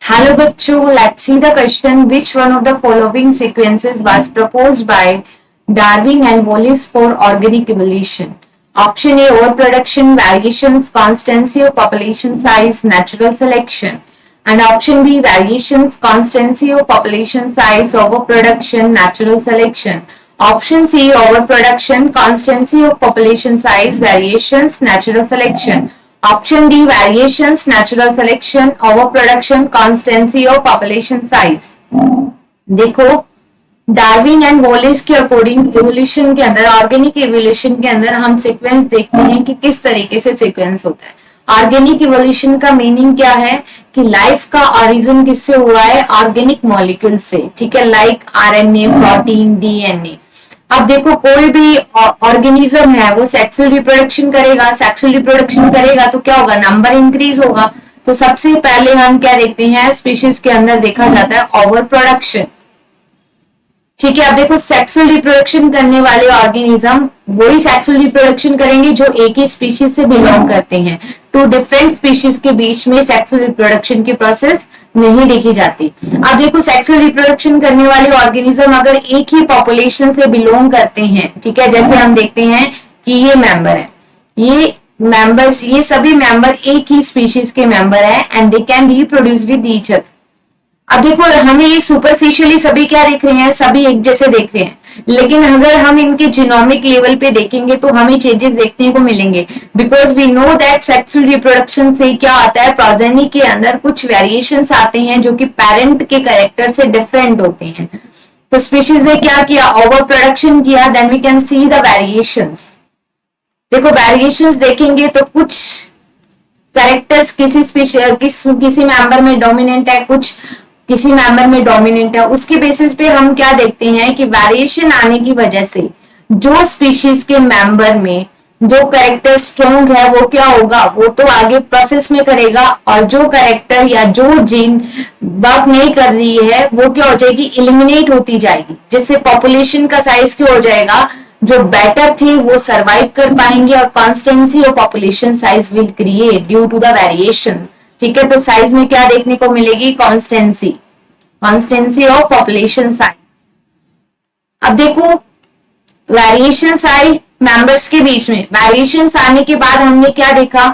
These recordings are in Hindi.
Hello बच्चों, let's see the question. Which one of the following sequences was proposed by Darwin and Wallace for organic evolution? Option A, overproduction, variations, constancy of population size, natural selection. And option B, variations, constancy of population size, overproduction, natural selection. Option C, overproduction, constancy of population size, variations, natural selection. Option D, variations, natural selection, overproduction, constancy और पॉपुलेशन साइज। देखो, डार्विन एंड वॉलेस के अकॉर्डिंग इवोल्यूशन के अंदर, ऑर्गेनिक इवोल्यूशन के अंदर हम सीक्वेंस देखते हैं कि किस तरीके से सीक्वेंस होता है। ऑर्गेनिक इवोल्यूशन का मीनिंग क्या है कि लाइफ का ओरिजिन किससे हुआ है? ऑर्गेनिक मॉलिक्यूल से, ठीक है, लाइक आरएनए, प्रोटीन, डीएनए। अब देखो, कोई भी ऑर्गेनिज्म है वो सेक्सुअल रिप्रोडक्शन करेगा, सेक्सुअल रिप्रोडक्शन करेगा तो क्या होगा? नंबर इंक्रीज होगा। तो सबसे पहले हम क्या देखते हैं? स्पीशीज के अंदर देखा जाता है ओवर प्रोडक्शन, ठीक है। अब देखो, सेक्सुअल रिप्रोडक्शन करने वाले ऑर्गेनिज्म वही सेक्सुअल रिप्रोडक्शन करेंगे जो एक ही स्पीशीज से बिलोंग करते हैं। टू डिफरेंट स्पीशीज के बीच में सेक्सुअल रिप्रोडक्शन की प्रोसेस नहीं देखी जाती। अब देखो, सेक्सुअल रिप्रोडक्शन करने वाले ऑर्गेनिज्म अगर एक ही पॉपुलेशन से बिलोंग करते हैं, ठीक है, जैसे हम देखते हैं कि ये मेंबर है, ये सभी मेंबर एक ही स्पीशीज के मेंबर है and they can reproduce with each other. अब देखो, हमें ये सुपरफिशियली सभी क्या देख रहे हैं? सभी एक जैसे देख रहे हैं, लेकिन अगर हम इनके जीनोमिक लेवल पे देखेंगे तो हमें चेंजेस देखने को मिलेंगे। Because we know that sexual reproduction से क्या आता है? प्रोजेनी के अंदर कुछ वेरिएशंस आते हैं जो कि पेरेंट के कैरेक्टर से डिफरेंट होते हैं। तो स्पीशीज ने क्या किया? ओवर प्रोडक्शन किया। Then we can see the variations. देखो, वेरिएशंस देखेंगे तो कुछ कैरेक्टर्स किसी मेंबर में डोमिनेंट है, कुछ किसी मेंबर में डोमिनेंट है। उसके बेसिस पे हम क्या देखते हैं कि वेरिएशन आने की वजह से जो स्पीशीज के मेंबर में जो कैरेक्टर स्ट्रॉन्ग है वो क्या होगा? वो तो आगे प्रोसेस में करेगा, और जो कैरेक्टर या जो जीन वर्क नहीं कर रही है वो क्या हो जाएगी? इलिमिनेट होती जाएगी, जिससे पॉपुलेशन का साइज क्या हो जाएगा? जो बेटर थे वो सरवाइव कर पाएंगे और कॉन्स्टेंसी और population size will create due to the variation, ठीक है। तो साइज में क्या देखने को मिलेगी? Constancy of population size. अब देखो, वेरिएशन आई मेंबर्स के बीच में, वेरिएशन आने के बाद हमने क्या देखा?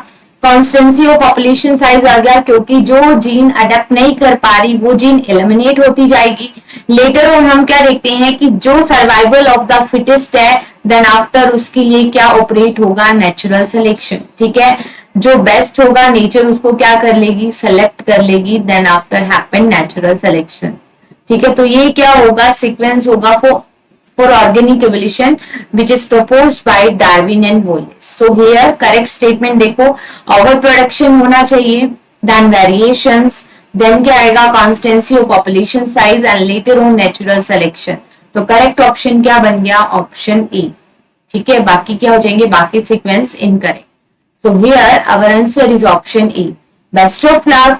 कॉन्स्टेंसी ऑफ पॉपुलेशन साइज आ गया, क्योंकि जो जीन अडेप्ट नहीं कर पा रही वो जीन एलिमिनेट होती जाएगी। लेटर ऑन हम क्या देखते हैं कि जो सर्वाइवल ऑफ द फिटेस्ट है, देन आफ्टर उसके लिए क्या ऑपरेट होगा? नेचुरल सिलेक्शन, ठीक है। जो बेस्ट होगा नेचर उसको क्या कर लेगी? सेलेक्ट कर लेगी। Then after happen natural selection, ठीक है। तो ये क्या होगा? सीक्वेंस होगा for organic evolution which is proposed by Darwin and Wallace. So here correct statement देखो, ओवर प्रोडक्शन होना चाहिए, देन वेरिएशंस, देन क्या आएगा? Constancy of population size and later on natural selection. तो करेक्ट ऑप्शन क्या बन गया? ऑप्शन ए, ठीक है। बाकी क्या हो जाएंगे? बाकी sequence incorrect. So here our answer is option A. Best of luck.